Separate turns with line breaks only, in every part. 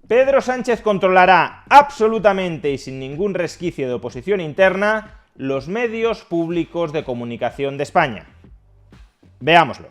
Pedro Sánchez controlará absolutamente y sin ningún resquicio de oposición interna los medios públicos de comunicación de España. Veámoslo.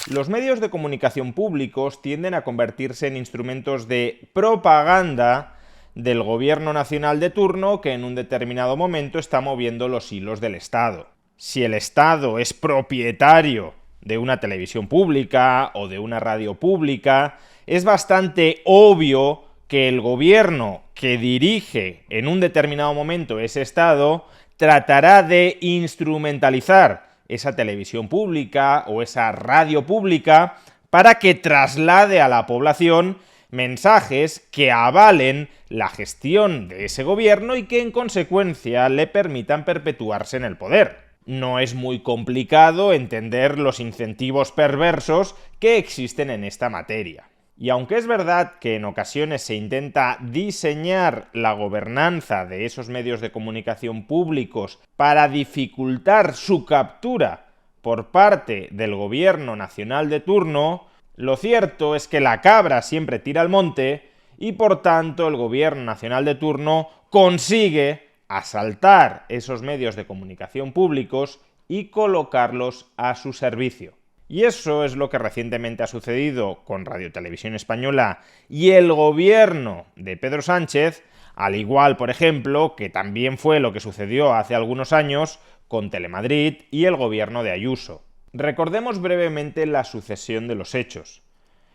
Los medios de comunicación públicos tienden a convertirse en instrumentos de propaganda del gobierno nacional de turno que en un determinado momento está moviendo los hilos del Estado. Si el Estado es propietario de una televisión pública o de una radio pública, es bastante obvio que el gobierno que dirige en un determinado momento ese Estado tratará de instrumentalizar esa televisión pública o esa radio pública para que traslade a la población mensajes que avalen la gestión de ese gobierno y que en consecuencia le permitan perpetuarse en el poder. No es muy complicado entender los incentivos perversos que existen en esta materia. Y aunque es verdad que en ocasiones se intenta diseñar la gobernanza de esos medios de comunicación públicos para dificultar su captura por parte del gobierno nacional de turno, lo cierto es que la cabra siempre tira al monte y por tanto el gobierno nacional de turno consigue asaltar esos medios de comunicación públicos y colocarlos a su servicio. Y eso es lo que recientemente ha sucedido con Radio Televisión Española y el gobierno de Pedro Sánchez, al igual, por ejemplo, que también fue lo que sucedió hace algunos años con Telemadrid y el gobierno de Ayuso. Recordemos brevemente la sucesión de los hechos.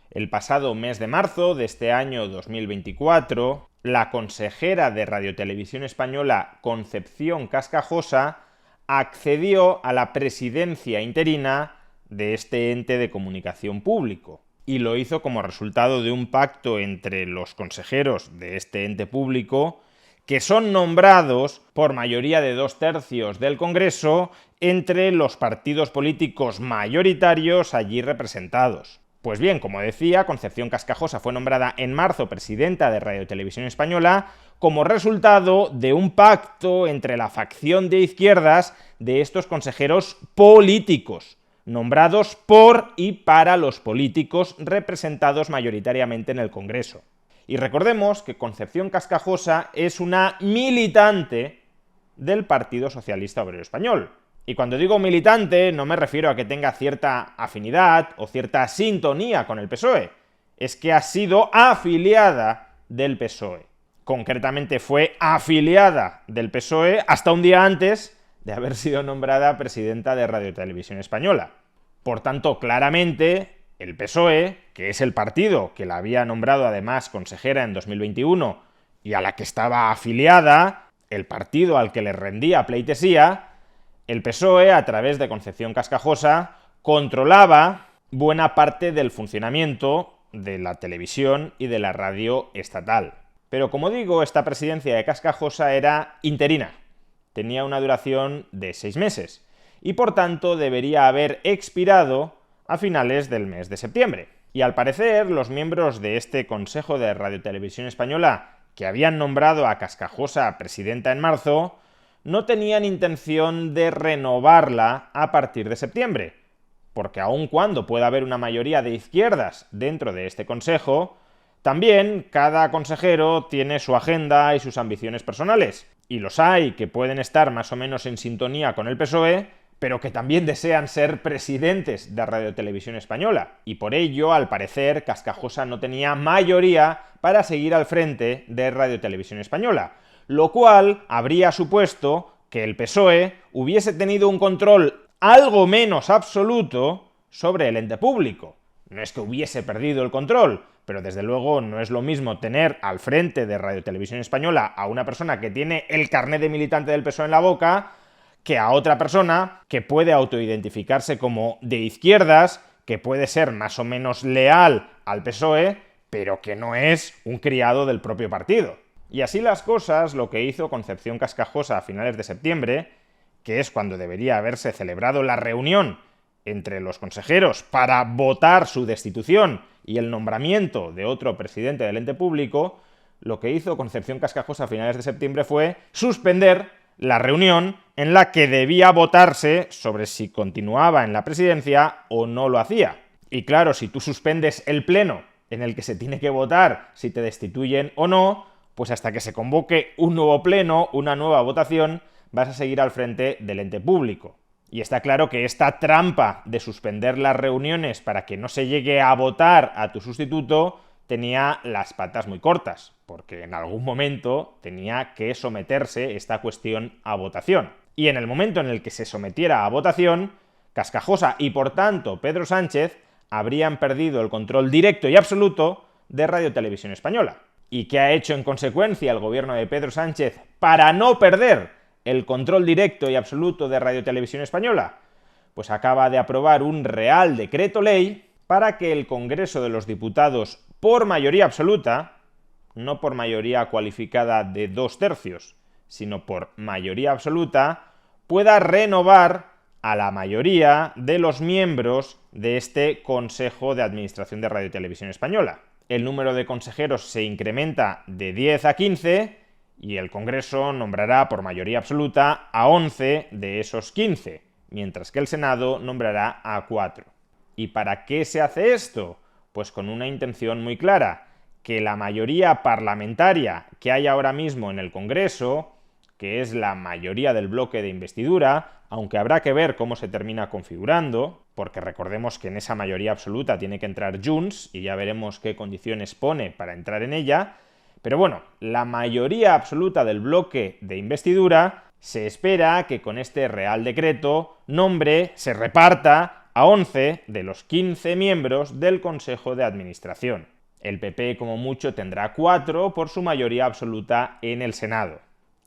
El pasado mes de marzo de este año 2024, la consejera de Radio Televisión Española, Concepción Cascajosa, accedió a la presidencia interina de este ente de comunicación público, y lo hizo como resultado de un pacto entre los consejeros de este ente público, que son nombrados por mayoría de 2/3 del Congreso entre los partidos políticos mayoritarios allí representados. Pues bien, como decía, Concepción Cascajosa fue nombrada en marzo presidenta de Radio Televisión Española como resultado de un pacto entre la facción de izquierdas de estos consejeros políticos, nombrados por y para los políticos representados mayoritariamente en el Congreso. Y recordemos que Concepción Cascajosa es una militante del Partido Socialista Obrero Español. Y cuando digo militante no me refiero a que tenga cierta afinidad o cierta sintonía con el PSOE, es que ha sido afiliada del PSOE. Concretamente fue afiliada del PSOE hasta un día antes de haber sido nombrada presidenta de Radio Televisión Española. Por tanto, claramente, el PSOE, que es el partido que la había nombrado además consejera en 2021 y a la que estaba afiliada, el partido al que le rendía pleitesía, el PSOE, a través de Concepción Cascajosa, controlaba buena parte del funcionamiento de la televisión y de la radio estatal. Pero como digo, esta presidencia de Cascajosa era interina. Tenía una duración de 6 meses y por tanto debería haber expirado a finales del mes de septiembre. Y al parecer, los miembros de este Consejo de Radio Televisión Española, que habían nombrado a Cascajosa presidenta en marzo, no tenían intención de renovarla a partir de septiembre, porque aun cuando pueda haber una mayoría de izquierdas dentro de este consejo, también cada consejero tiene su agenda y sus ambiciones personales, y los hay que pueden estar más o menos en sintonía con el PSOE, pero que también desean ser presidentes de Radio Televisión Española, y por ello, al parecer, Cascajosa no tenía mayoría para seguir al frente de Radio Televisión Española, lo cual habría supuesto que el PSOE hubiese tenido un control algo menos absoluto sobre el ente público. No es que hubiese perdido el control, pero desde luego no es lo mismo tener al frente de Radio Televisión Española a una persona que tiene el carné de militante del PSOE en la boca que a otra persona que puede autoidentificarse como de izquierdas, que puede ser más o menos leal al PSOE, pero que no es un criado del propio partido. Y así las cosas, lo que hizo Concepción Cascajosa a finales de septiembre, que es cuando debería haberse celebrado la reunión entre los consejeros para votar su destitución y el nombramiento de otro presidente del ente público, lo que hizo Concepción Cascajosa a finales de septiembre fue suspender la reunión en la que debía votarse sobre si continuaba en la presidencia o no lo hacía. Y claro, si tú suspendes el pleno en el que se tiene que votar si te destituyen o no, pues hasta que se convoque un nuevo pleno, una nueva votación, vas a seguir al frente del ente público. Y está claro que esta trampa de suspender las reuniones para que no se llegue a votar a tu sustituto tenía las patas muy cortas, porque en algún momento tenía que someterse esta cuestión a votación. Y en el momento en el que se sometiera a votación, Cascajosa y por tanto Pedro Sánchez habrían perdido el control directo y absoluto de Radio Televisión Española. ¿Y qué ha hecho en consecuencia el gobierno de Pedro Sánchez para no perder el control directo y absoluto de Radio Televisión Española? Pues acaba de aprobar un Real Decreto Ley para que el Congreso de los Diputados, por mayoría absoluta, no por mayoría cualificada de 2/3, sino por mayoría absoluta, pueda renovar a la mayoría de los miembros de este Consejo de Administración de Radio Televisión Española. El número de consejeros se incrementa de 10 a 15 y el Congreso nombrará por mayoría absoluta a 11 de esos 15, mientras que el Senado nombrará a 4. ¿Y para qué se hace esto? Pues con una intención muy clara, que la mayoría parlamentaria que hay ahora mismo en el Congreso, que es la mayoría del bloque de investidura, aunque habrá que ver cómo se termina configurando, porque recordemos que en esa mayoría absoluta tiene que entrar Junts, y ya veremos qué condiciones pone para entrar en ella, pero bueno, la mayoría absoluta del bloque de investidura se espera que con este Real Decreto se reparta a 11 de los 15 miembros del Consejo de Administración. El PP como mucho tendrá 4 por su mayoría absoluta en el Senado.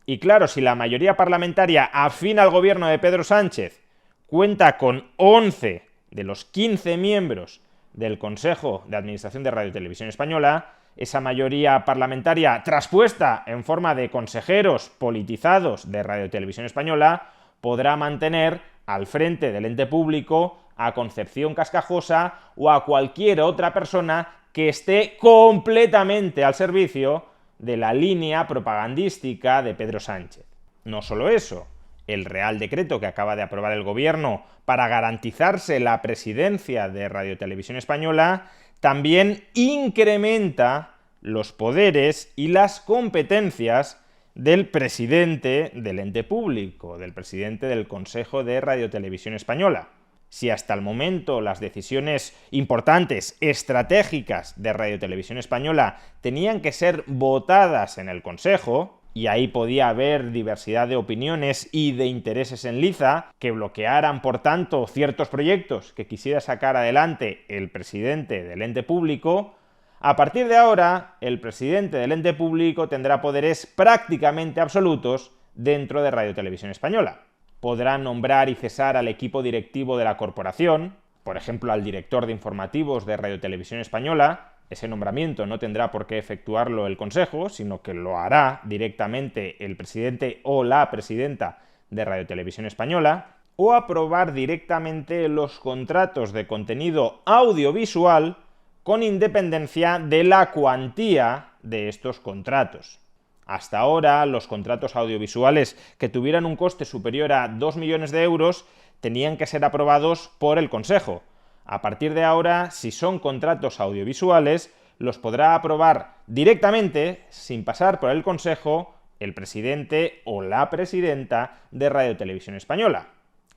Y claro, si la mayoría parlamentaria afín al gobierno de Pedro Sánchez cuenta con 11 de los 15 miembros del Consejo de Administración de Radio Televisión Española, esa mayoría parlamentaria traspuesta en forma de consejeros politizados de Radio Televisión Española podrá mantener al frente del ente público a Concepción Cascajosa o a cualquier otra persona que esté completamente al servicio de la línea propagandística de Pedro Sánchez. No solo eso, el Real Decreto que acaba de aprobar el Gobierno para garantizarse la presidencia de Radio Televisión Española también incrementa los poderes y las competencias del presidente del ente público, del presidente del Consejo de Radio Televisión Española. Si hasta el momento las decisiones importantes, estratégicas de Radio Televisión Española tenían que ser votadas en el Consejo, y ahí podía haber diversidad de opiniones y de intereses en liza que bloquearan, por tanto, ciertos proyectos que quisiera sacar adelante el presidente del ente público, a partir de ahora el presidente del ente público tendrá poderes prácticamente absolutos dentro de Radio Televisión Española. Podrá nombrar y cesar al equipo directivo de la corporación, por ejemplo al director de informativos de Radio Televisión Española. Ese nombramiento no tendrá por qué efectuarlo el Consejo, sino que lo hará directamente el presidente o la presidenta de Radio Televisión Española, o aprobar directamente los contratos de contenido audiovisual con independencia de la cuantía de estos contratos. Hasta ahora, los contratos audiovisuales que tuvieran un coste superior a 2 millones de euros tenían que ser aprobados por el Consejo. A partir de ahora, si son contratos audiovisuales, los podrá aprobar directamente, sin pasar por el Consejo, el presidente o la presidenta de Radio Televisión Española.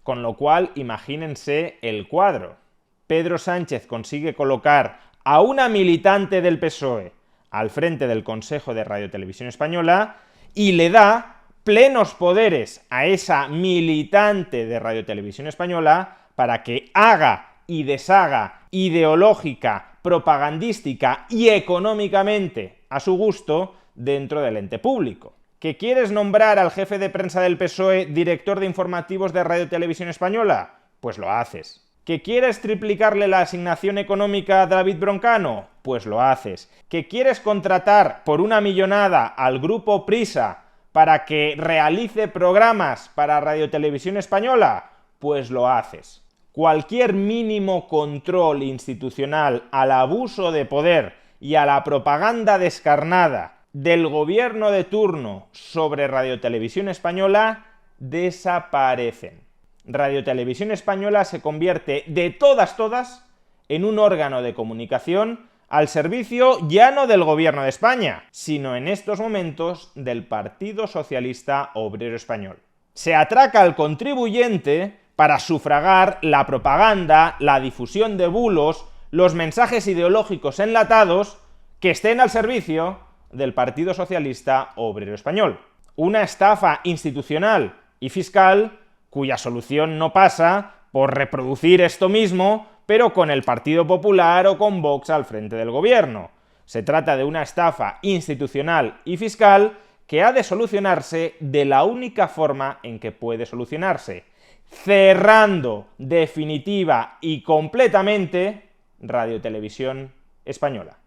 Con lo cual, imagínense el cuadro. Pedro Sánchez consigue colocar a una militante del PSOE al frente del Consejo de Radio Televisión Española y le da plenos poderes a esa militante de Radio Televisión Española para que haga y deshaga ideológica, propagandística y económicamente a su gusto dentro del ente público. ¿Que quieres nombrar al jefe de prensa del PSOE director de informativos de Radio Televisión Española? Pues lo haces. ¿Que quieres triplicarle la asignación económica a David Broncano? Pues lo haces. ¿Que quieres contratar por una millonada al grupo Prisa para que realice programas para Radio Televisión Española? Pues lo haces. Cualquier mínimo control institucional al abuso de poder y a la propaganda descarnada del gobierno de turno sobre Radio Televisión Española desaparecen. Radio Televisión Española se convierte de todas en un órgano de comunicación al servicio ya no del Gobierno de España, sino en estos momentos del Partido Socialista Obrero Español. Se atraca al contribuyente para sufragar la propaganda, la difusión de bulos, los mensajes ideológicos enlatados que estén al servicio del Partido Socialista Obrero Español. Una estafa institucional y fiscal cuya solución no pasa por reproducir esto mismo, pero con el Partido Popular o con Vox al frente del gobierno. Se trata de una estafa institucional y fiscal que ha de solucionarse de la única forma en que puede solucionarse: cerrando definitiva y completamente Radio Televisión Española.